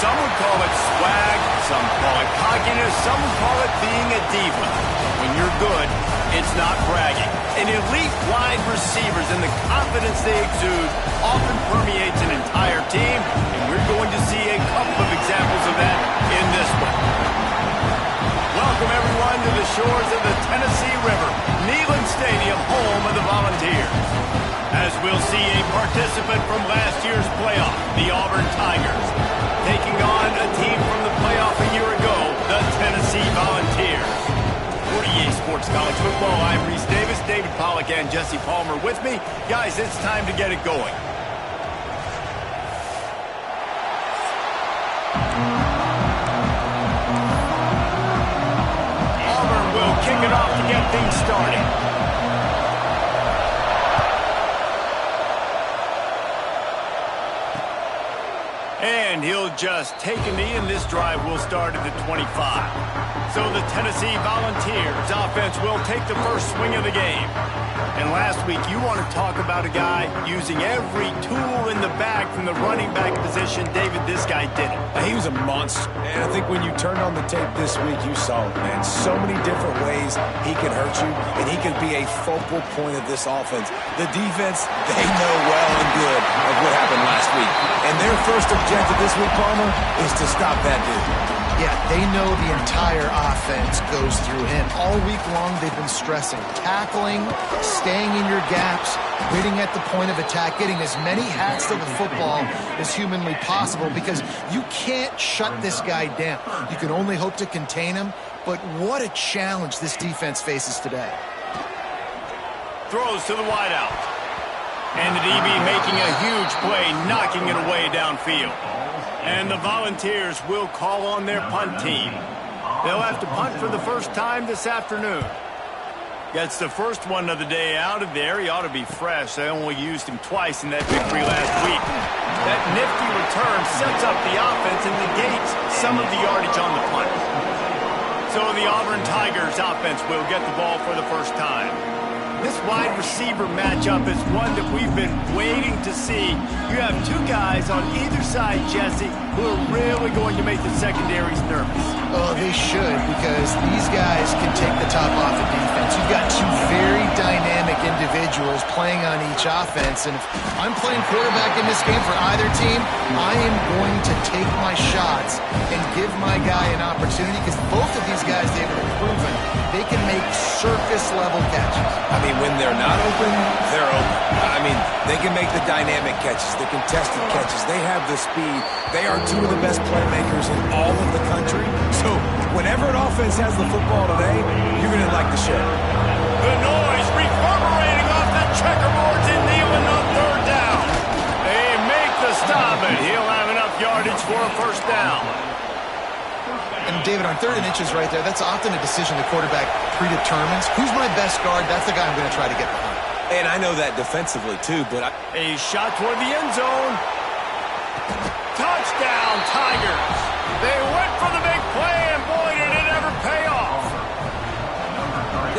Some would call it swag, some call it cockiness, some would call it being a diva. When you're good, it's not bragging. And elite wide receivers and the confidence they exude often permeates an entire team, and we're going to see a couple of examples of that in this one. Welcome, everyone, to the shores of the Tennessee River, Neyland Stadium, home of the Volunteers. As we'll see a participant from last year's playoff, the Auburn Tigers, taking on a team from the playoff a year ago, the Tennessee Volunteers. For EA Sports College Football, I'm Reese Davis, David Pollack, and Jesse Palmer with me. Guys, it's time to get it going. Auburn will kick it off to get things started. And he'll just take a knee, and this drive will start at the 25. So the Tennessee Volunteers offense will take the first swing of the game. And last week, you want to talk about a guy using every tool in the bag from the running back position. David, this guy did it. He was a monster. And I think when you turned on the tape this week, you saw it, man. So many different ways he can hurt you, and he can be a focal point of this offense. The defense, they know well and good of what happened last week. And their first objective this week, Palmer, is to stop that dude. Yeah, they know the entire offense goes through him. All week long, they've been stressing tackling, staying in your gaps, waiting at the point of attack, getting as many hats to the football as humanly possible, because you can't shut this guy down. You can only hope to contain him, but what a challenge this defense faces today. Throws to the wideout. And the DB making a huge play, knocking it away downfield. And the Volunteers will call on their punt team. They'll have to punt for the first time this afternoon. Gets the first one of the day out of there. He ought to be fresh. They only used him twice in that victory last week. That nifty return sets up the offense and negates some of the yardage on the punt. So the Auburn Tigers offense will get the ball for the first time. This wide receiver matchup is one that we've been waiting to see. You have two guys on either side, Jesse, who are really going to make the secondaries nervous. Oh, they should, because these guys can take the top off the defense. You've got two very dynamic individuals playing on each offense, and if I'm playing quarterback in this game for either team, I am going to take my shots and give my guy an opportunity, because both of these guys, they've proven they can make surface-level catches. I mean, when they're not open, they're open. I mean, they can make the dynamic catches, the contested catches. They have the speed. They are two of the best playmakers in all of the country. So whenever an offense has the football today, you're going to like the show. The noise reverberating off the checkerboards in Neyland on third down. They make the stop, and he'll have enough yardage for a first down. And David, on 3rd and inches right there, that's often a decision the quarterback predetermines. Who's my best guard? That's the guy I'm going to try to get behind. And I know that defensively, too, but A shot toward the end zone. Touchdown, Tigers. They went for the big play, and boy, did it ever pay off.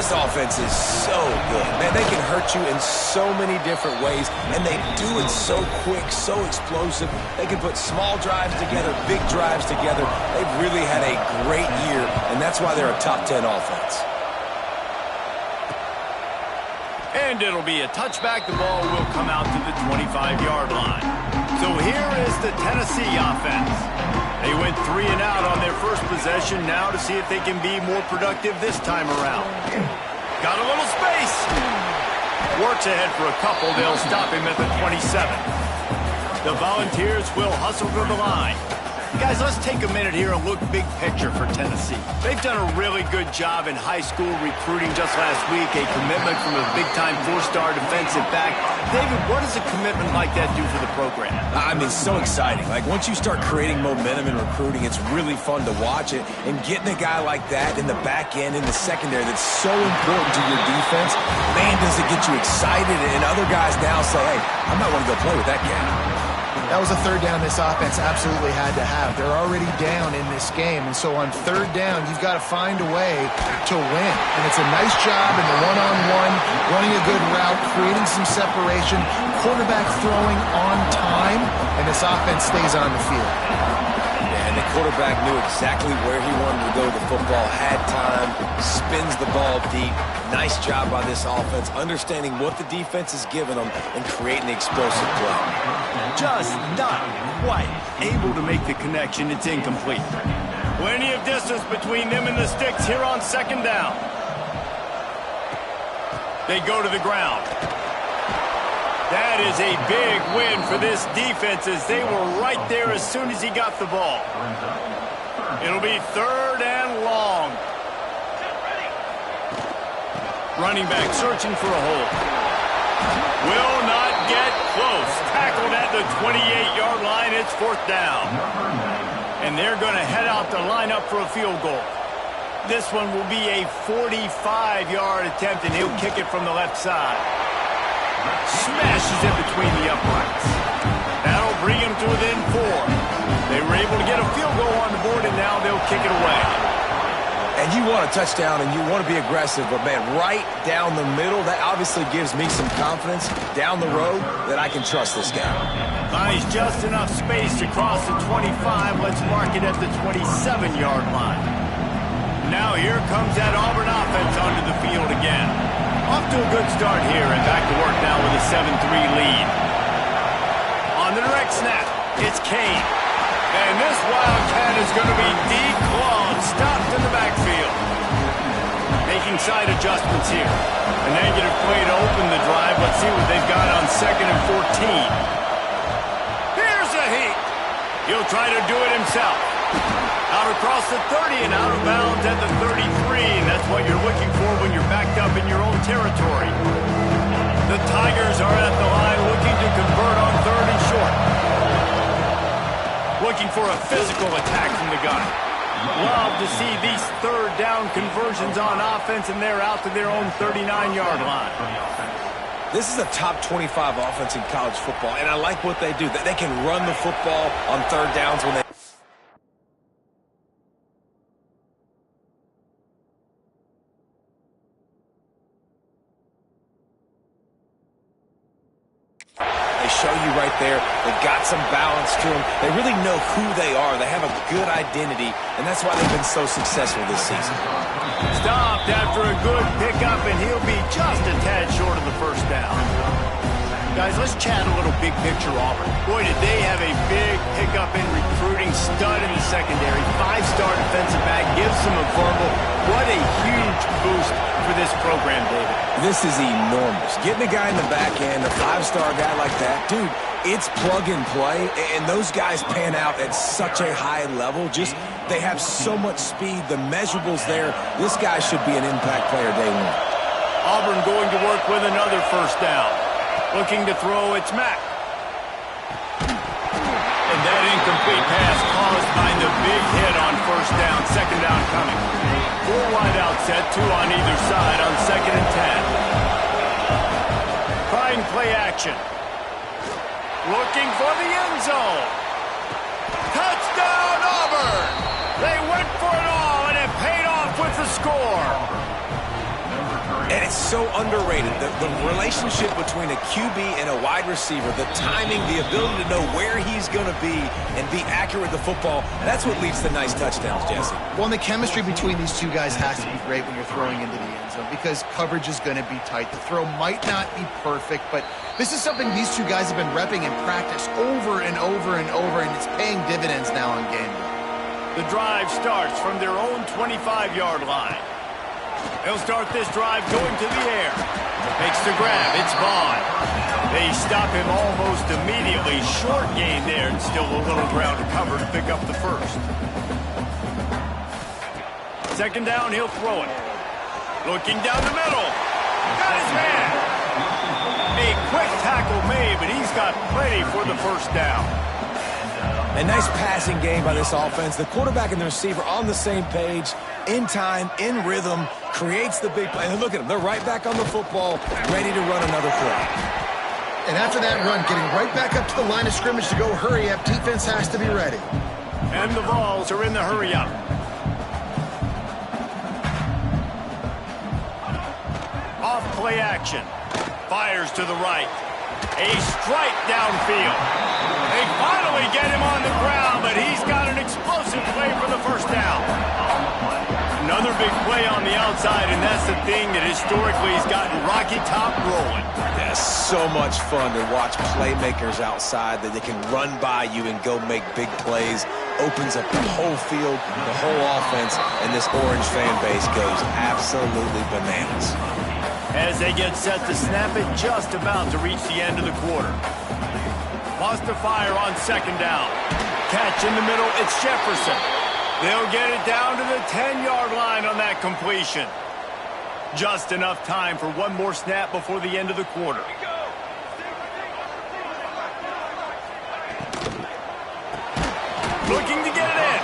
this offense is so good. Man, they can hurt you in so many different ways, and they do it so quick, so explosive. They can put small drives together, big drives together. They've really had a great year, and that's why they're a top 10 offense. And it'll be a touchback. The ball will come out to the 25-yard line. So here is the Tennessee offense. They went 3 and out on their first possession. Now to see if they can be more productive this time around. Got a little space. Works ahead for a couple. They'll stop him at the 27. The Volunteers will hustle to the line. Guys, let's take a minute here and look big picture for Tennessee. They've done a really good job in high school recruiting just last week, a commitment from a big-time four-star defensive back. David, what does a commitment like that do for the program? I mean, so exciting. Like, once you start creating momentum in recruiting, it's really fun to watch it. And getting a guy like that in the back end, in the secondary, that's so important to your defense, man, does it get you excited. And other guys now say, hey, I might want to go play with that guy. That was a third down this offense absolutely had to have. They're already down in this game, and so on third down, you've got to find a way to win. And it's a nice job in the one-on-one, running a good route, creating some separation, quarterback throwing on time, and this offense stays on the field. And the quarterback knew exactly where he wanted to go with the football, had time, spins the ball deep. Nice job by this offense, understanding what the defense is giving them and creating the explosive play. Just not quite able to make the connection. It's incomplete. Plenty of distance between them and the sticks here on second down. They go to the ground. That is a big win for this defense as they were right there as soon as he got the ball. It'll be third and long. Running back searching for a hole. Will not get close. Tackled at the 28-yard line. It's fourth down. And they're going to head out to line up for a field goal. This one will be a 45-yard attempt, and he'll kick it from the left side. Smashes it between the uprights. That'll bring him to within 4. They were able to get a field goal on the board, and now they'll kick it away. And you want a touchdown, and you want to be aggressive, but, man, right down the middle, that obviously gives me some confidence down the road that I can trust this guy. Finds just enough space to cross the 25. Let's mark it at the 27-yard line. Now here comes that Auburn offense onto the field again. Off to a good start here and back to work now with a 7-3 lead. On the direct snap, it's Kane. And this Wildcat is going to be declawed, stopped in the backfield. Making side adjustments here. A negative play to open the drive. Let's see what they've got on 2nd and 14. Here's a heat. He'll try to do it himself. Out across the 30 and out of bounds at the 33. And that's what you're looking for when you're backed up in your own territory. The Tigers are at the line looking to convert on 3rd and short. Looking for a physical attack from the gun. Love to see these third down conversions on offense, and they're out to their own 39-yard line. This is a top 25 offense in college football, and I like what they do. They can run the football on third downs when they... show you right there. They've got some balance to them. They really know who they are. They have a good identity, and that's why they've been so successful this season. Stopped after a good pickup, and he'll be just a tad short of the first down. Guys, let's chat a little big picture Auburn. Boy, did they have a big pickup in recruiting. Stud in the secondary. 5-star defensive back. Gives them a verbal. What a huge boost for this program, David. This is enormous. Getting a guy in the back end, a 5-star guy like that, dude, it's plug and play, and those guys pan out at such a high level. Just, they have so much speed. The measurables there. This guy should be an impact player day one. Auburn going to work with another first down. Looking to throw, it's Mack. And that incomplete pass caused by the big hit on first down. Second down coming. 4 wide out set, 2 on either side on 2nd and 10. Trying play action. Looking for the end zone. Touchdown Auburn! They went for it all and it paid off with the score. And it's so underrated. The relationship between a QB and a wide receiver, the timing, the ability to know where he's going to be and be accurate with the football, that's what leads to nice touchdowns, Jesse. Well, and the chemistry between these two guys has to be great when you're throwing into the end zone because coverage is going to be tight. The throw might not be perfect, but this is something these two guys have been repping in practice over and over and over, and it's paying dividends now on game day. The drive starts from their own 25-yard line. They'll start this drive going to the air. Makes the grab. It's Vaughn. They stop him almost immediately. Short gain there, and still a little ground to cover to pick up the first. Second down, he'll throw it. Looking down the middle. Got his man. A quick tackle made, but he's got plenty for the first down. A nice passing game by this offense. The quarterback and the receiver on the same page, in time, in rhythm, creates the big play. And look at them. They're right back on the football, ready to run another play. And after that run, getting right back up to the line of scrimmage to go hurry up, defense has to be ready. And the Vols are in the hurry up. Off play action. Fires to the right. A strike downfield. They finally get him on the ground, but he's got an explosive play for the first down. Another big play on the outside, and that's the thing that historically has gotten Rocky Top rolling. That's so much fun to watch playmakers outside that they can run by you and go make big plays. Opens up the whole field, the whole offense, and this Orange fan base goes absolutely bananas. As they get set to snap it, just about to reach the end of the quarter. Lost to fire on second down. Catch in the middle, it's Jefferson. They'll get it down to the 10-yard line on that completion. Just enough time for one more snap before the end of the quarter. Looking to get it in.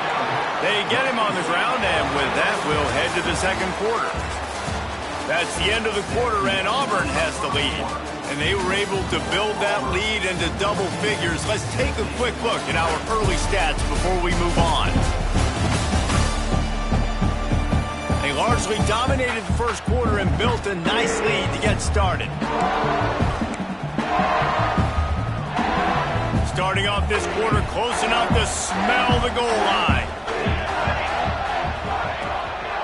They get him on the ground, and with that, we'll head to the second quarter. That's the end of the quarter, and Auburn has the lead. And they were able to build that lead into double figures. Let's take a quick look at our early stats before we move on. They largely dominated the first quarter and built a nice lead to get started. Starting off this quarter close enough to smell the goal line.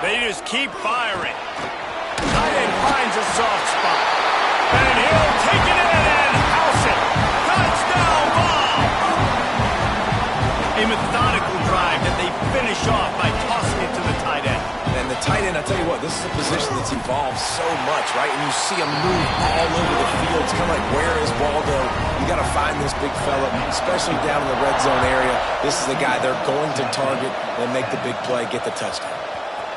They just keep firing. Tight end finds a soft spot. And he'll take it in and house it. Touchdown ball! A methodical drive that they finish off by tossing it to the tight end. And the tight end, I tell you what, this is a position that's evolved so much, right? And you see him move all over the field. It's kind of like, where is Waldo? You got to find this big fella, especially down in the red zone area. This is the guy they're going to target and make the big play, get the touchdown.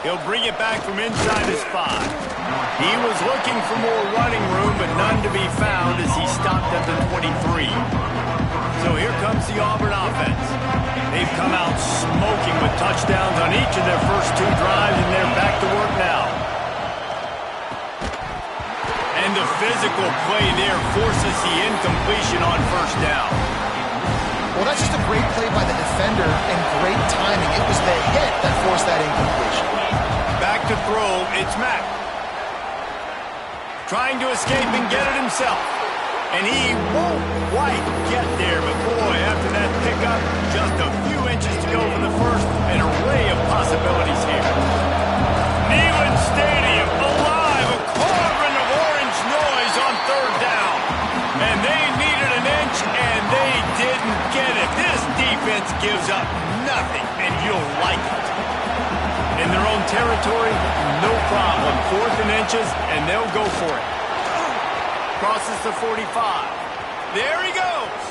He'll bring it back from inside his 5. He was looking for more running room, but none to be found as he stopped at the 23. So here comes the Auburn offense. They've come out smoking with touchdowns on each of their first 2 drives, and they're back to work now. And the physical play there forces the incompletion on first down. Well, that's just a great play by the defender and great timing. It was the hit that forced that incompletion. Back to throw, it's Mack. Trying to escape and get it himself. And he won't quite get there, but boy, after that pickup, just a few inches to go for the first, an array of possibilities here. Neyland Stadium, alive, a cauldron of orange noise on third down. And they needed an inch, and they didn't get it. This defense gives up nothing, and you'll like it. In their own territory, no problem. 4th and inches, and they'll go for it. Crosses the 45. There he goes.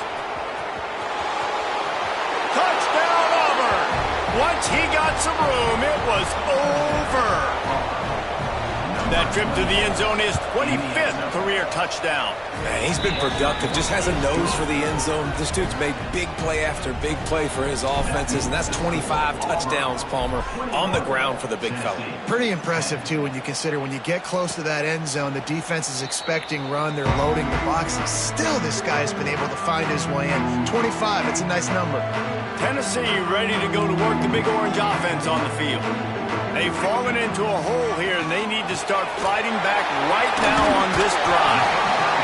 Touchdown, Auburn. Once he got some room, it was over. That trip to the end zone is 25th career touchdown. Man, he's been productive, just has a nose for the end zone. This dude's made big play after big play for his offenses, and that's 25 touchdowns, Palmer, on the ground for the big fella. Pretty impressive, too, when you consider when you get close to that end zone, the defense is expecting run, they're loading the boxes. Still, this guy's been able to find his way in. 25, it's a nice number. Tennessee ready to go to work the Big Orange offense on the field. They've fallen into a hole here, and they need to start fighting back right now on this drive.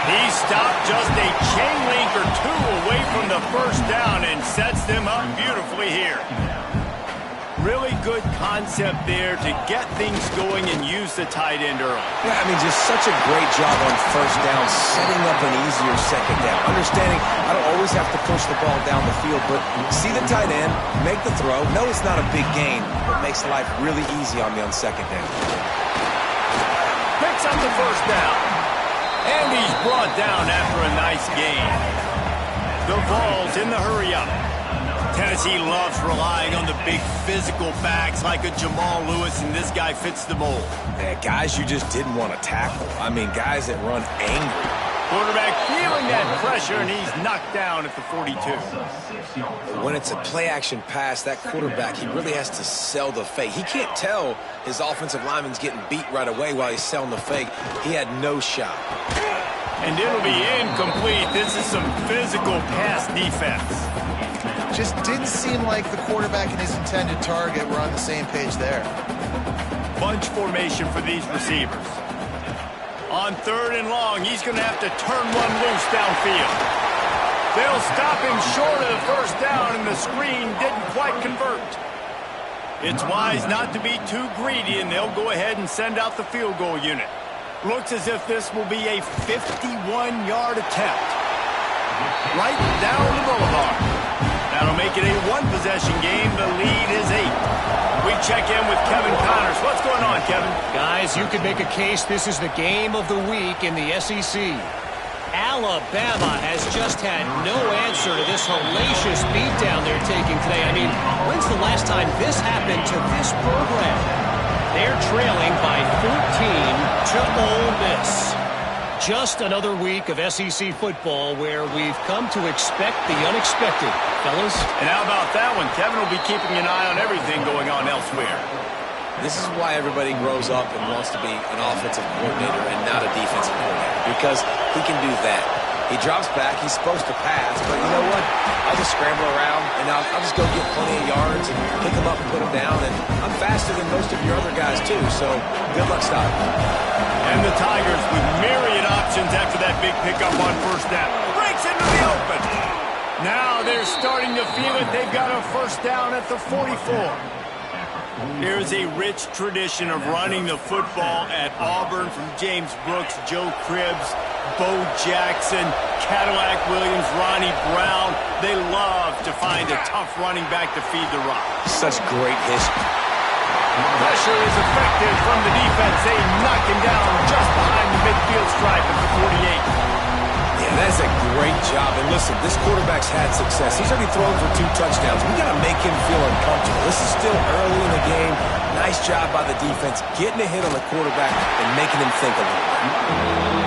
He stopped just a chain link or 2 away from the first down and sets them up beautifully here. Really good concept there to get things going and use the tight end early. Yeah, I mean, just such a great job on first down, setting up an easier second down. Understanding I don't always have to push the ball down the field, but see the tight end, make the throw. No, it's not a big gain, but makes life really easy on me on second down. Picks up the first down. And he's brought down after a nice this game. The Vols in the hurry-up. Tennessee loves relying on the big physical backs like a Jamal Lewis, and this guy fits the mold. Yeah, guys you just didn't want to tackle. I mean, guys that run angry. Quarterback feeling that pressure, and he's knocked down at the 42. When it's a play-action pass, that quarterback, he really has to sell the fake. He can't tell his offensive lineman's getting beat right away while he's selling the fake. He had no shot. And it'll be incomplete. This is some physical pass defense. Just didn't seem like the quarterback and his intended target were on the same page there. Bunch formation for these receivers. On 3rd and long, he's going to have to turn one loose downfield. They'll stop him short of the first down, and the screen didn't quite convert. It's wise not to be too greedy, and they'll go ahead and send out the field goal unit. Looks as if this will be a 51-yard attempt. Right down the boulevard. That'll make it a one-possession game. The lead is 8. We check in with Kevin Connors. What's going on, Kevin? Guys, you could make a case this is the game of the week in the SEC. Alabama has just had no answer to this hellacious beatdown they're taking today. I mean, when's the last time this happened to this program? They're trailing by 14 to Ole Miss. Just another week of SEC football where we've come to expect the unexpected, fellas. And how about that one? Kevin will be keeping an eye on everything going on elsewhere. This is why everybody grows up and wants to be an offensive coordinator and not a defensive coordinator, because he can do that. He drops back. He's supposed to pass, but you know what? I'll just scramble around, and I'll just go get plenty of yards and pick them up and put them down, and I'm faster than most of your other guys, too, so good luck stopping. And the Tigers with myriad options after that big pickup on first down. Breaks into the open. Now they're starting to feel it. They've got a first down at the 44. There's a rich tradition of running the football at Auburn from James Brooks, Joe Cribbs, Bo Jackson, Cadillac Williams, Ronnie Brown. They love to find a tough running back to feed the rock. Such great history. Pressure is effective from the defense. They knock him down just behind the midfield stripe at the 48. Yeah, that's a great job. And listen, this quarterback's had success. He's already thrown for 2 touchdowns. We got to make him feel uncomfortable. This is still early in the game. Nice job by the defense, getting a hit on the quarterback and making him think a little bit.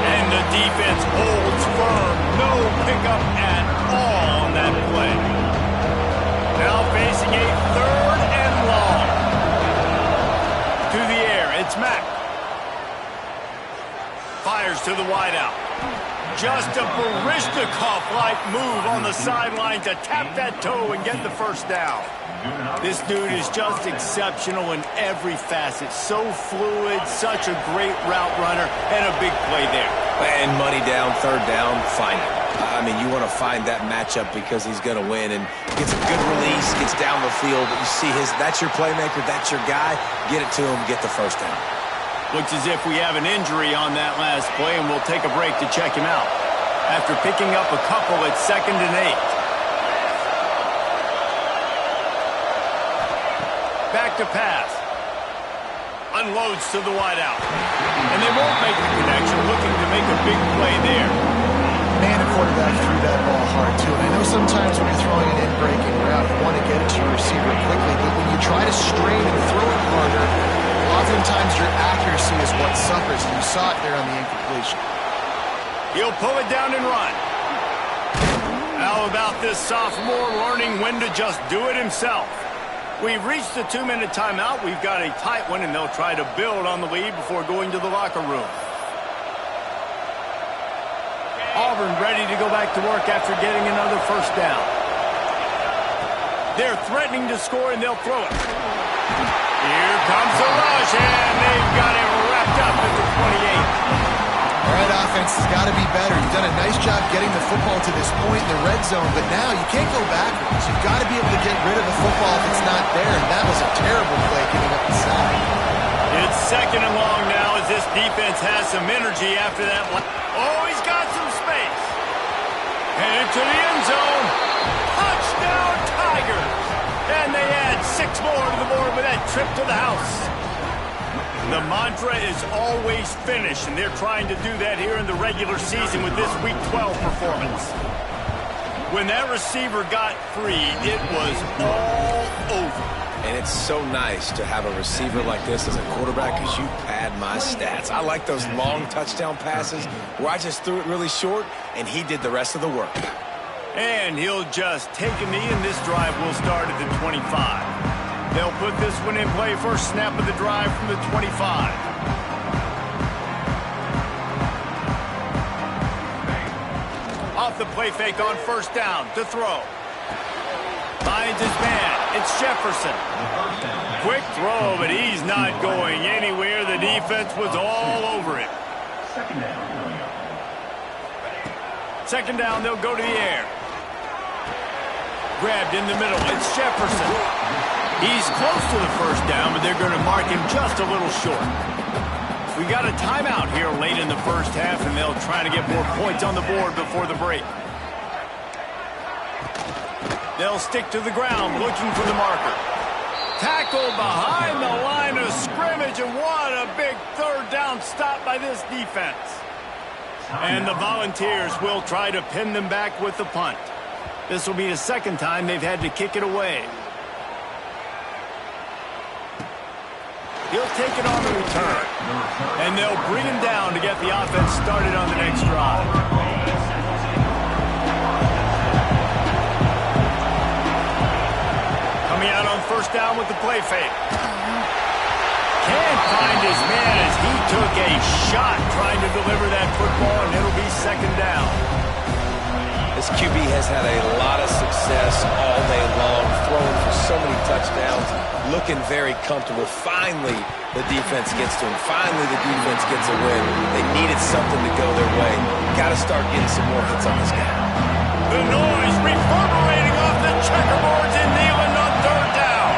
And the defense holds firm. No pickup at all on that play. Now facing a 3rd and long. To the air, it's Mack. Fires to the wideout. Just a Baryshnikov-like move on the sideline to tap that toe and get the first down. This dude is just exceptional in every facet. So fluid, such a great route runner, and a big play there. And money down, 3rd down, find it. I mean, you want to find that matchup because he's going to win, and gets a good release, gets down the field, but you see that's your playmaker, that's your guy. Get it to him, get the first down. Looks as if we have an injury on that last play, and we'll take a break to check him out. After picking up a couple at 2nd and 8. Back to pass. Unloads to the wideout. And they won't make the connection, looking to make a big play there. Man, the quarterback threw that ball hard, too. And I know sometimes when you're throwing an in-breaking route, you want to get it to your receiver quickly, but when you try to strain and throw it harder, oftentimes your accuracy is what suffers, and you saw it there on the incompletion. He'll pull it down and run. How about this sophomore learning when to just do it himself? We've reached the 2-minute timeout. We've got a tight one, and they'll try to build on the lead before going to the locker room. Auburn ready to go back to work after getting another first down. They're threatening to score, and they'll throw it. Here comes the rush, and they've got it wrapped up at the 28. All right, offense has got to be better. You've done a nice job getting the football to this point in the red zone, but now you can't go backwards. You've got to be able to get rid of the football if it's not there, and that was a terrible play getting up the side. It's 2nd and long now as this defense has some energy after that. Oh, he's got some space. Headed to the end zone. Touchdown, Tigers. And they add 6 more to the board with that trip to the house. The mantra is always finish, and they're trying to do that here in the regular season with this Week 12 performance. When that receiver got free, it was all over. And it's so nice to have a receiver like this as a quarterback because you pad my stats. I like those long touchdown passes where I just threw it really short, and he did the rest of the work. And he'll just take a knee, and this drive will start at the 25. They'll put this one in play. First snap of the drive from the 25. Off the play fake on first down to throw. Finds his man. It's Jefferson. Quick throw, but he's not going anywhere. The defense was all over it. Second down, they'll go to the air. Grabbed in the middle. It's Jefferson. He's close to the first down, but they're going to mark him just a little short. We got a timeout here late in the first half, and they'll try to get more points on the board before the break. They'll stick to the ground looking for the marker. Tackled behind the line of scrimmage, and what a big third down stop by this defense. And the Volunteers will try to pin them back with the punt. This will be the second time they've had to kick it away. He'll take it on the return. And they'll bring him down to get the offense started on the next drive. Coming out on first down with the play fake. Can't find his man as he took a shot trying to deliver that football, and it'll be second down. This QB has had a lot of success all day long, throwing for so many touchdowns, looking very comfortable. Finally, the defense gets to him. Finally, the defense gets a win. They needed something to go their way. Got to start getting some more hits on this guy. The noise reverberating off the checkerboards and Nealon on third down.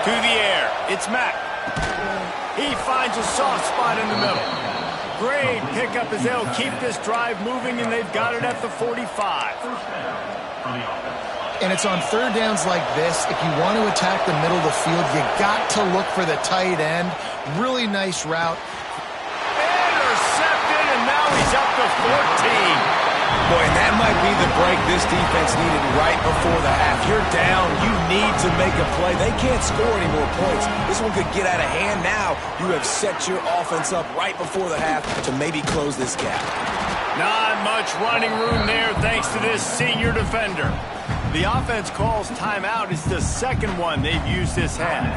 To the air, it's Mack. He finds a soft spot in the middle. Great pickup as they'll keep this drive moving, and they've got it at the 45. And it's on third downs like this. If you want to attack the middle of the field, you got to look for the tight end. Really nice route. Intercepted, and now he's up to 14. Boy, and that might be the break this defense needed right before the half. You're down. You need to make a play. They can't score any more points. This one could get out of hand now. You have set your offense up right before the half to maybe close this gap. Not much running room there thanks to this senior defender. The offense calls timeout. It's the second one they've used this half.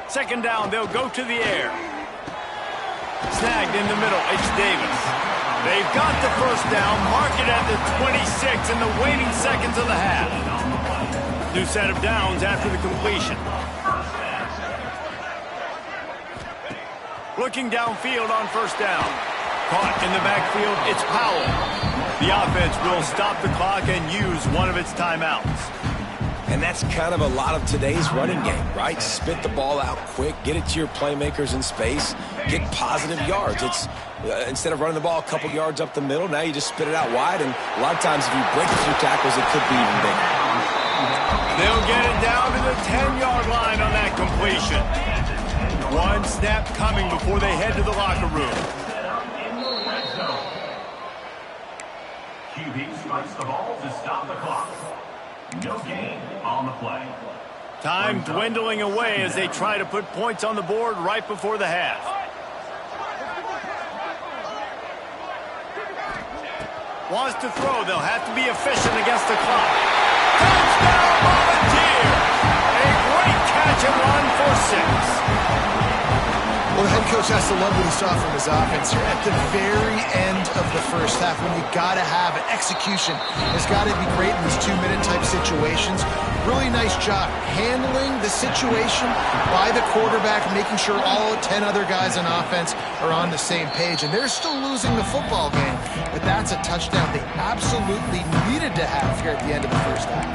Second down, they'll go to the air. Snagged in the middle, it's Davis. They've got the first down, mark it at the 26 in the waning seconds of the half. New set of downs after the completion. Looking downfield on first down. Caught in the backfield, it's Powell. The offense will stop the clock and use one of its timeouts. And that's kind of a lot of today's running game, right? Spit the ball out quick, get it to your playmakers in space, get positive yards. It's instead of running the ball a couple yards up the middle, now you just spit it out wide, and a lot of times if you break a few tackles, it could be even bigger. They'll get it down to the 10-yard line on that completion. One snap coming before they head to the locker room. QB strikes the ball to stop the clock. No gain on the play. Time dwindling away as they try to put points on the board right before the half. Wants to throw. They'll have to be efficient against the clock. Touchdown, Volunteer! A great catch and run for 6. Well, the head coach has to love what he saw from his offense. You're at the very end of the first half when you got to have it. Execution has got to be great in these 2-minute type situations. Really nice job handling the situation by the quarterback, making sure all 10 other guys on offense are on the same page. And they're still losing the football game, but that's a touchdown they absolutely needed to have here at the end of the first half.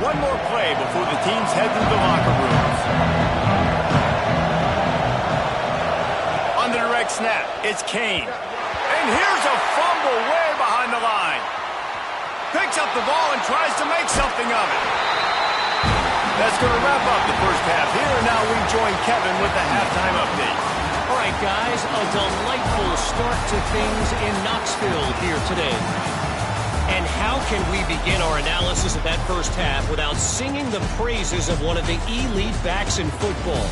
One more play before the teams head to the locker rooms. On the direct snap, it's Kane. And here's a fumble way behind the line. Picks up the ball and tries to make something of it. That's going to wrap up the first half here, and now we join Kevin with the halftime update. All right, guys, a delightful start to things in Knoxville here today. And how can we begin our analysis of that first half without singing the praises of one of the elite backs in football?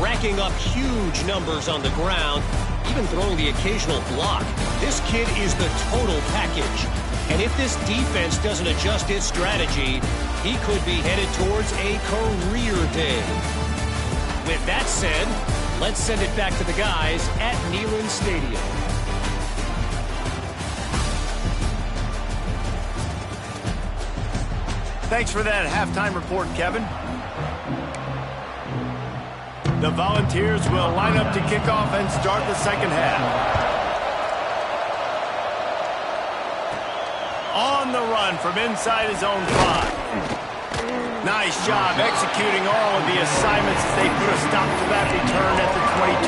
Racking up huge numbers on the ground, even throwing the occasional block. This kid is the total package. And if this defense doesn't adjust its strategy, he could be headed towards a career day. With that said, let's send it back to the guys at Neyland Stadium. Thanks for that halftime report, Kevin. The Volunteers will line up to kick off and start the second half. On the run from inside his own 5. Nice job executing all of the assignments as they put a stop to that return at the 22.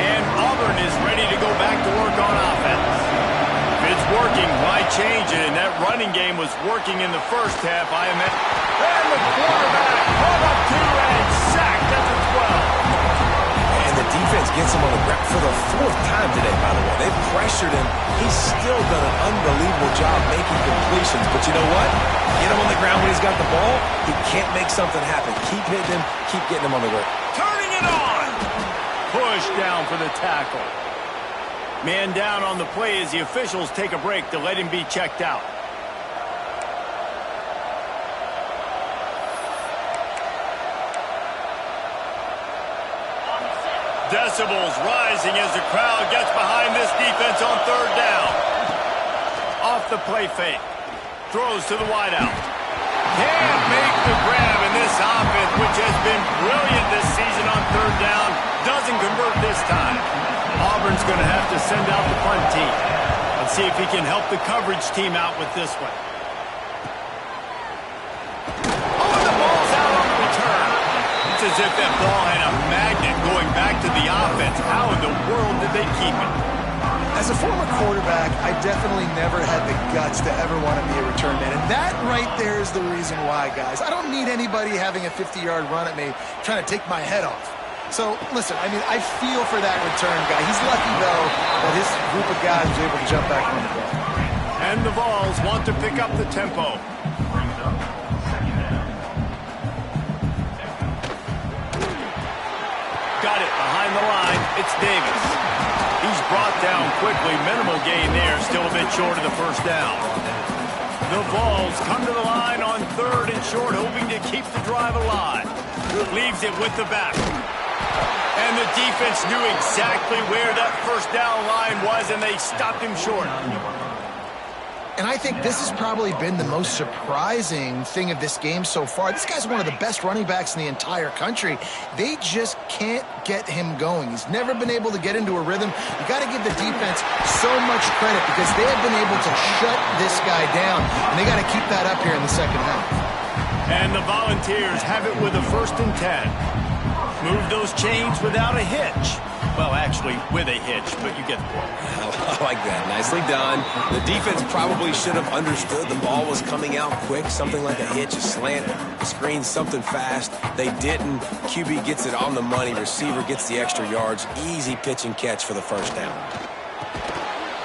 And Auburn is ready to go back to work on offense. If it's working, why change it? And that running game was working in the first half, I imagine. And the quarterback caught up to and sacked at the 12. And the defense gets him on the ground for the 4th time today, by the way. They've pressured him. He's still done an unbelievable job making completions. But you know what? Get him on the ground when he's got the ball. He can't make something happen. Keep hitting him. Keep getting him on the ground. Turning it on. Push down for the tackle. Man down on the play as the officials take a break to let him be checked out. Decibels rising as the crowd gets behind this defense on third down. Off the play fake. Throws to the wideout. Can't make the grab in this offense, which has been brilliant this season on third down. Doesn't convert this time. Auburn's going to have to send out the punt team and see if he can help the coverage team out with this one. Oh, the ball's out on the return. It's as if that ball had a magnet going back to the offense. How in the world did they keep it? As a former quarterback, I definitely never had the guts to ever want to be a return man. And that right there is the reason why, guys. I don't need anybody having a 50-yard run at me trying to take my head off. So, listen, I mean, I feel for that return guy. He's lucky, though, that his group of guys was able to jump back on the ball. And the Vols want to pick up the tempo. Got it behind the line. It's Davis. He's brought down quickly. Minimal gain there. Still a bit short of the first down. The Vols come to the line on third and short, hoping to keep the drive alive. Leaves it with the back. And the defense knew exactly where that first down line was, and they stopped him short. And I think this has probably been the most surprising thing of this game so far. This guy's one of the best running backs in the entire country. They just can't get him going. He's never been able to get into a rhythm. You got to give the defense so much credit because they have been able to shut this guy down, and they got to keep that up here in the second half. And the Volunteers have it with a 1st and 10. Move those chains without a hitch. Well, actually, with a hitch, but you get the point. I like that. Nicely done. The defense probably should have understood the ball was coming out quick, something like a hitch, a slant, a screen, something fast. They didn't. QB gets it on the money. Receiver gets the extra yards. Easy pitch and catch for the first down.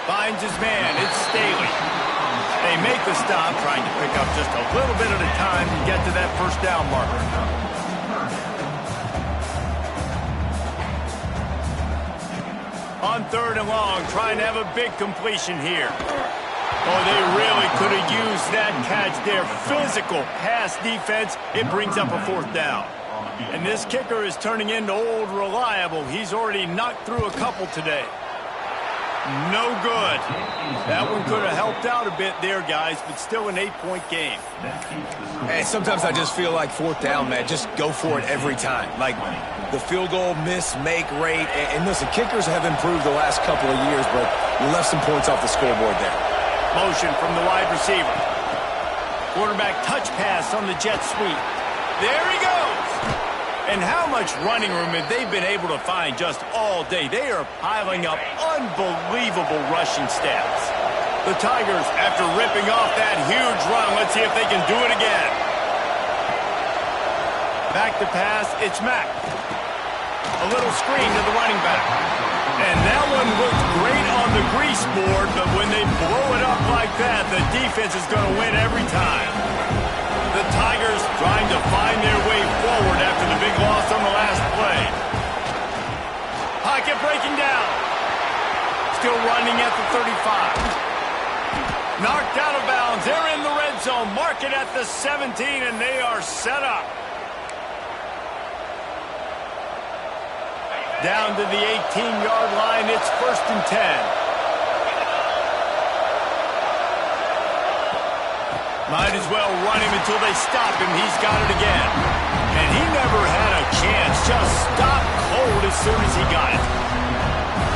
Finds his man. It's Staley. They make the stop, trying to pick up just a little bit at a time to get to that first down marker. On third and long, trying to have a big completion here. Oh, they really could have used that catch there. Physical pass defense. It brings up a 4th down. And this kicker is turning into old reliable. He's already knocked through a couple today. No good. That one could have helped out a bit there, guys, but still an 8-point game. Hey, sometimes I just feel like 4th down, man. Just go for it every time. Like the field goal miss-make rate. And listen, kickers have improved the last couple of years, but you left some points off the scoreboard there. Motion from the wide receiver. Quarterback touch pass on the jet sweep. There he goes. And how much running room have they been able to find just all day? They are piling up unbelievable rushing stats. The Tigers, after ripping off that huge run, let's see if they can do it again. Back to pass, it's Mack. A little screen to the running back. And that one looked great on the grease board, but when they blow it up like that, the defense is going to win every time. The Tigers trying to find their way forward after the big loss on the last play. Pocket breaking down. Still running at the 35. Knocked out of bounds. They're in the red zone. Mark it at the 17, and they are set up. Down to the 18-yard line. It's 1st and 10. Might as well run him until they stop him. He's got it again. And he never had a chance. Just stopped cold as soon as he got it.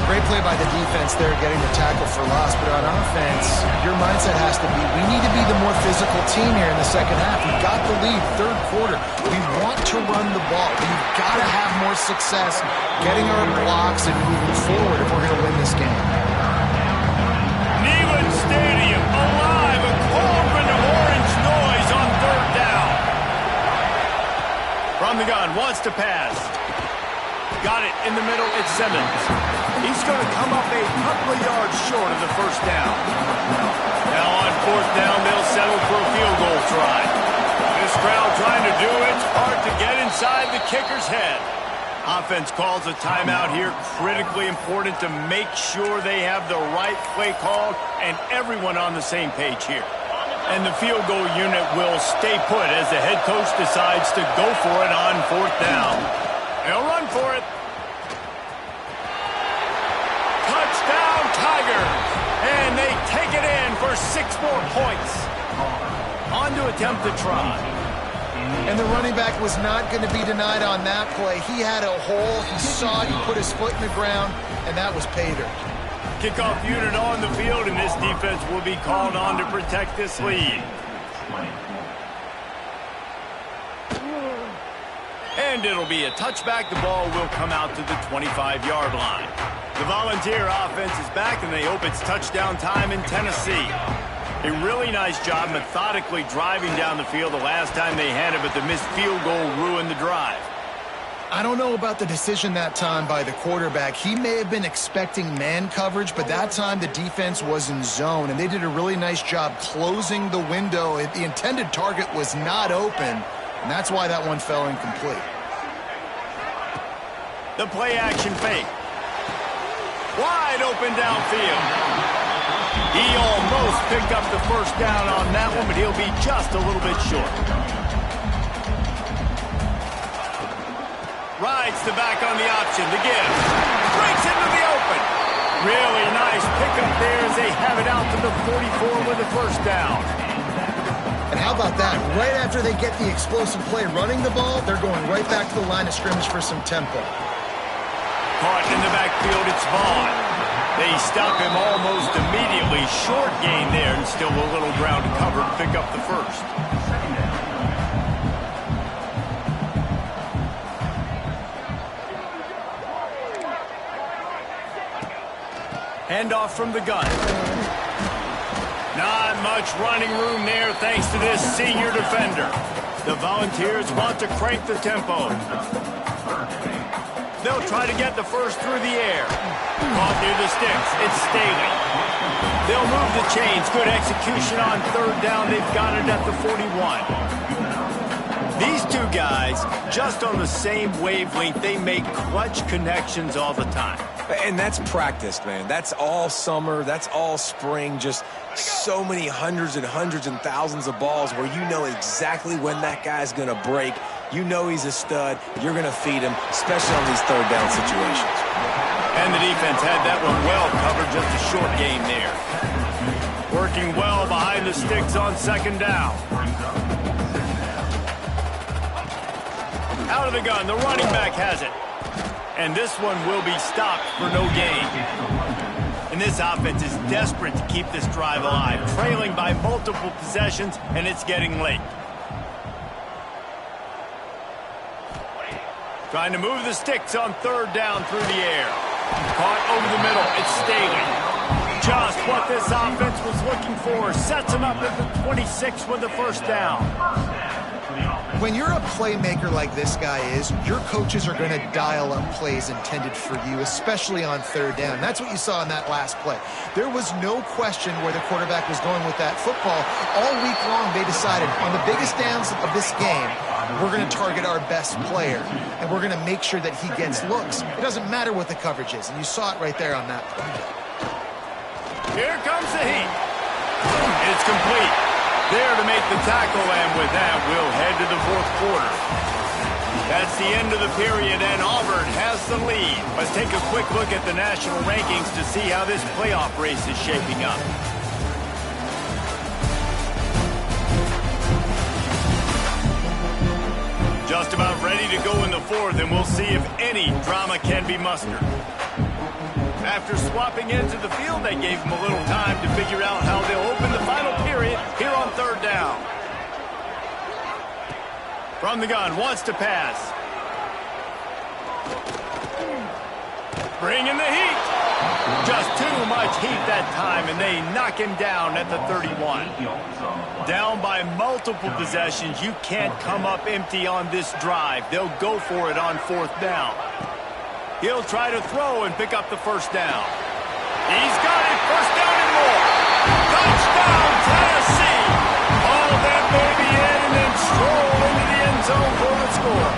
Great play by the defense there, getting the tackle for loss. But on offense, your mindset has to be, we need to be the more physical team here in the second half. We've got the lead, third quarter. We want to run the ball. We've got to have more success getting our blocks and moving forward if we're going to win this game. Neyland Stadium, alive, a cauldron of orange noise on 3rd down. From the gun, wants to pass. Got it in the middle, it's Simmons. He's going to come up a couple of yards short of the 1st down. Now on 4th down, they'll settle for a field goal try. This crowd trying to do it's hard to get inside the kicker's head. Offense calls a timeout here. Critically important to make sure they have the right play called and everyone on the same page here. And the field goal unit will stay put as the head coach decides to go for it on 4th down. They'll run for it. Touchdown, Tigers! And they take it in for 6 more points. On to attempt the try. And the running back was not going to be denied on that play. He had a hole. He saw it. He put his foot in the ground, and that was pay dirt. Kickoff unit on the field, and this defense will be called on to protect this lead. And it'll be a touchback. The ball will come out to the 25-yard line. The Volunteer offense is back, and they hope it's touchdown time in Tennessee. A really nice job methodically driving down the field the last time they had it, but the missed field goal ruined the drive. I don't know about the decision that time by the quarterback. He may have been expecting man coverage, but that time the defense was in zone, and they did a really nice job closing the window. The intended target was not open, and that's why that one fell incomplete. The play action fake. Wide open downfield. He almost picked up the 1st down on that one, but he'll be just a little bit short. Rides the back on the option. The give. Breaks into the open. Really nice pickup there as they have it out to the 44 with the 1st down. And how about that? Right after they get the explosive play running the ball, they're going right back to the line of scrimmage for some tempo. Caught in the backfield, it's Vaughn. They stop him almost immediately. Short gain there, and still a little ground to cover to pick up the 1st. Handoff from the gun. Not much running room there thanks to this senior defender. The Volunteers want to crank the tempo. They'll try to get the 1st through the air. Caught near the sticks. It's Staley. They'll move the chains. Good execution on 3rd down. They've got it at the 41. These two guys, just on the same wavelength, they make clutch connections all the time. And that's practiced, man. That's all summer. That's all spring. Just so many hundreds and thousands of balls where you know exactly when that guy's going to break. You know he's a stud. You're going to feed him, especially on these 3rd down situations. And the defense had that one well covered, just a short gain there. Working well behind the sticks on 2nd down. Out of the gun, the running back has it. And this one will be stopped for no gain. And this offense is desperate to keep this drive alive, trailing by multiple possessions, and it's getting late. Trying to move the sticks on 3rd down through the air. Caught over the middle. It's Staley. Just what this offense was looking for. Sets him up at the 26 with the first down. When you're a playmaker like this guy is, your coaches are going to dial up plays intended for you, especially on third down. That's what you saw in that last play. There was no question where the quarterback was going with that football. All week long, they decided on the biggest downs of this game, we're going to target our best player, and we're going to make sure that he gets looks. It doesn't matter what the coverage is, and you saw it right there on that play. Here comes the heat. It's complete. There to make the tackle, and with that, we'll head to the fourth quarter. That's the end of the period, and Auburn has the lead. Let's take a quick look at the national rankings to see how this playoff race is shaping up. Just about ready to go in the fourth, and we'll see if any drama can be mustered. After swapping ends of the field, they gave them a little time to figure out how they'll open the final period here on third down. From the gun, wants to pass. Bringing the heat. Just too much heat that time, and they knock him down at the 31. Down by multiple possessions, you can't come up empty on this drive. They'll go for it on fourth down. He'll try to throw and pick up the first down. He's got it, first down and more. Touchdown, Tennessee. Haul that baby in and then stroll into the end zone for the score.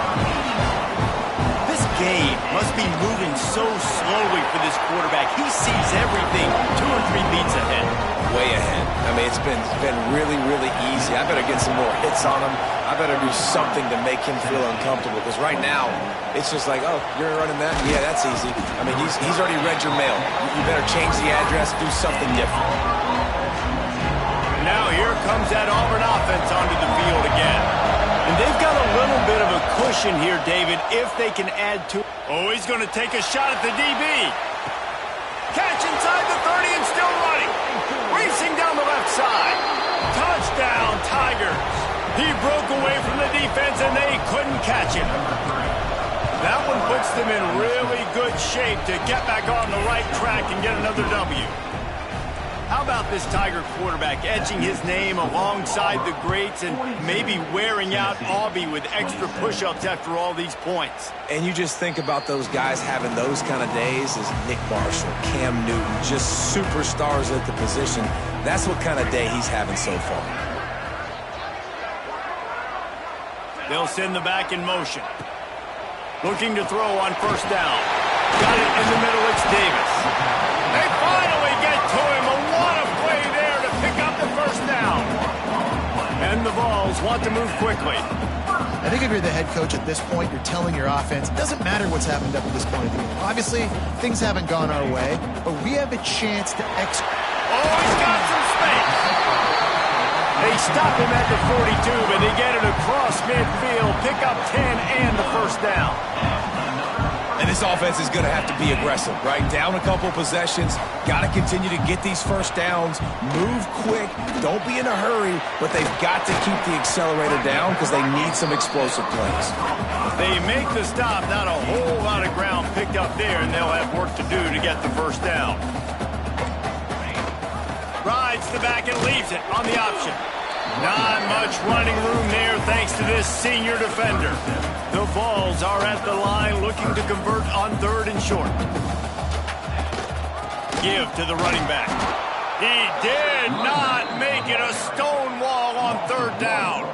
This game must be moving so slowly for this quarterback. He sees everything 2 or 3 beats ahead. Way ahead. I mean, it's been really, really easy. I better get some more hits on him. I better do something to make him feel uncomfortable, because right now, it's just like, oh, you're running that? Yeah, that's easy. I mean, he's already read your mail. You better change the address, do something different. Now here comes that Auburn offense onto the field again. And they've got a little bit of a cushion here, David, if they can add to. Oh, he's going to take a shot at the DB. Catch inside the 30 and still running. Racing down the left side. Touchdown, Tigers. He broke away from the defense, and they couldn't catch him. That one puts them in really good shape to get back on the right track and get another W. How about this Tiger quarterback etching his name alongside the greats and maybe wearing out Aubie with extra push-ups after all these points? And you just think about those guys having those kind of days as Nick Marshall, Cam Newton, just superstars at the position. That's what kind of day he's having so far. They'll send the back in motion. Looking to throw on first down. Got it in the middle, it's Davis. They finally get to him. What a play there to pick up the first down. And the Vols want to move quickly. I think if you're the head coach at this point, you're telling your offense, it doesn't matter what's happened up to this point of the game. Obviously, things haven't gone our way, but we have a chance to execute. Oh, he's got some space. They stop him at the 42, but they get it across midfield, pick up 10 and the first down. And this offense is going to have to be aggressive, right? Down a couple possessions, got to continue to get these first downs, move quick, don't be in a hurry, but they've got to keep the accelerator down because they need some explosive plays. They make the stop, not a whole lot of ground picked up there, and they'll have work to do to get the first down. Rides the back and leaves it on the option. Not much running room there thanks to this senior defender. The Vols are at the line looking to convert on third and short. Give to the running back. He did not make it a stone wall on third down.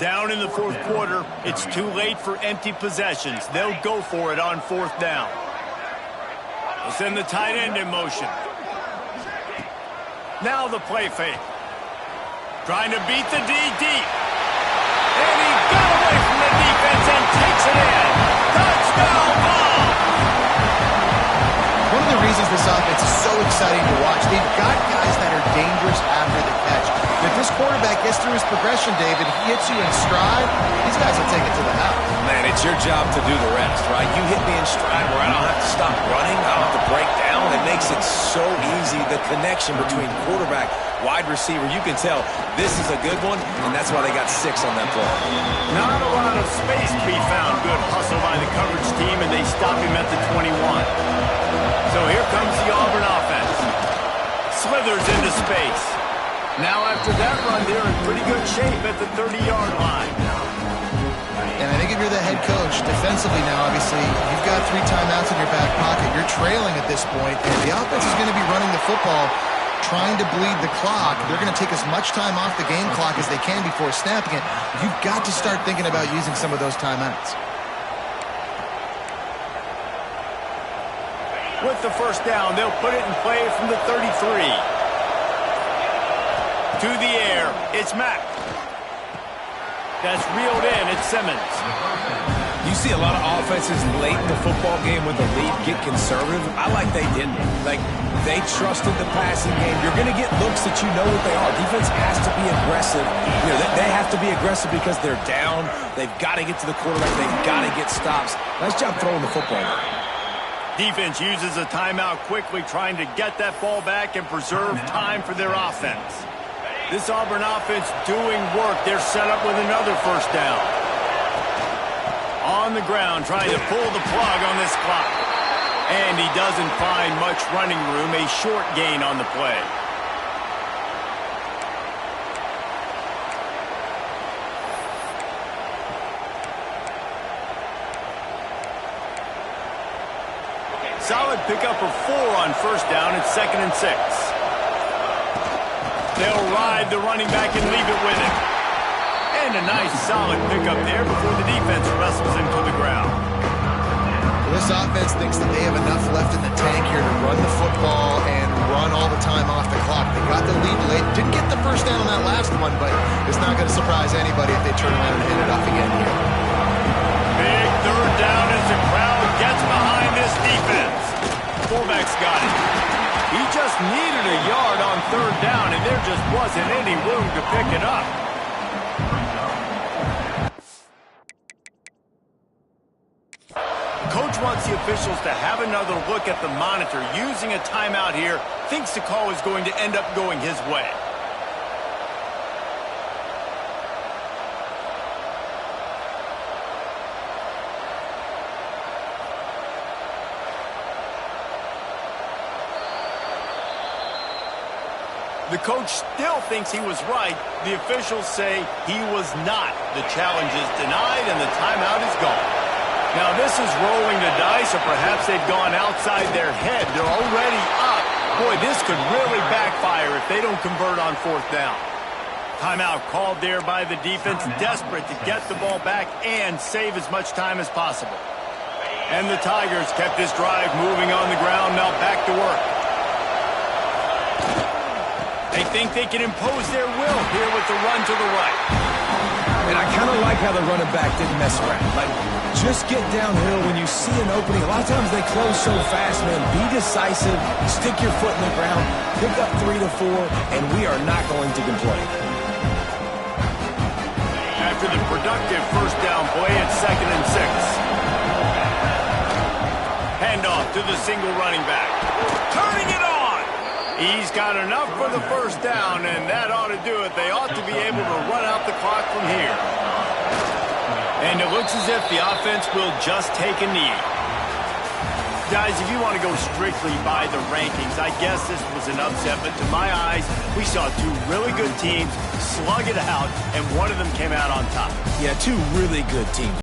Down in the fourth quarter, it's too late for empty possessions. They'll go for it on fourth down. They'll send the tight end in motion. Now the play fake. Trying to beat the D deep. And he got away from the defense and takes it in. Touchdown ball. One of the reasons this offense is so exciting to watch, they've got guys that are dangerous after the catch. If this quarterback gets through his progression, David, he hits you in stride, these guys will take it to the house. Man, it's your job to do the rest, right? You hit me in stride where I don't have to stop running, I don't have to break down. It makes it so easy, the connection between quarterback, wide receiver. You can tell this is a good one, and that's why they got 6 on that play. Not a lot of space to be found. Good hustle by the coverage team, and they stop him at the 21. So here comes the Auburn offense. slithers into space. Now after that run, they're in pretty good shape at the 30-yard line. And I think if you're the head coach, defensively now, obviously, you've got 3 timeouts in your back pocket. You're trailing at this point, and the offense is going to be running the football, trying to bleed the clock. They're going to take as much time off the game clock as they can before snapping it. You've got to start thinking about using some of those timeouts. With the first down, they'll put it in play from the 33. To the air, it's Mack. That's reeled in, it's Simmons. You see a lot of offenses late in the football game with the lead get conservative. I like they didn't. Like, they trusted the passing game. You're going to get looks that you know what they are. Defense has to be aggressive. You know, they have to be aggressive because they're down. They've got to get to the quarterback. They've got to get stops. Nice job throwing the football. Defense uses a timeout quickly, trying to get that ball back and preserve time for their offense. This Auburn offense doing work. They're set up with another first down. On the ground, trying to pull the plug on this clock. And he doesn't find much running room. A short gain on the play. Solid pickup of 4 on first down. It's 2nd and 6. They'll ride the running back and leave it with him. And a nice solid pickup there before the defense wrestles him to the ground. Well, this offense thinks that they have enough left in the tank here to run the football and run all the time off the clock. They got the lead late. Didn't get the first down on that last one, but it's not going to surprise anybody if they turn around and hit it off again here. Big third down as the crowd gets behind this defense. Fullback's got it. He just needed a yard on third down, and there just wasn't any room to pick it up. Coach wants the officials to have another look at the monitor. Using a timeout here, thinks the call is going to end up going his way. The coach still thinks he was right. The officials say he was not. The challenge is denied, and the timeout is gone. Now, this is rolling the dice, or perhaps they've gone outside their head. They're already up. Boy, this could really backfire if they don't convert on fourth down. Timeout called there by the defense, desperate to get the ball back and save as much time as possible. And the Tigers kept this drive moving on the ground, now back to work. They think they can impose their will here with the run to the right. And I kind of like how the running back didn't mess around. Like, just get downhill when you see an opening. A lot of times they close so fast, man. Be decisive, stick your foot in the ground, pick up 3 to 4, and we are not going to complain. After the productive first down play, it's 2nd and 6. Handoff to the single running back. Turning it on! He's got enough for the first down, and that ought to do it. They ought to be able to run out the clock from here. And it looks as if the offense will just take a knee. Guys, if you want to go strictly by the rankings, I guess this was an upset, but to my eyes, we saw 2 really good teams slug it out, and one of them came out on top. Yeah, 2 really good teams.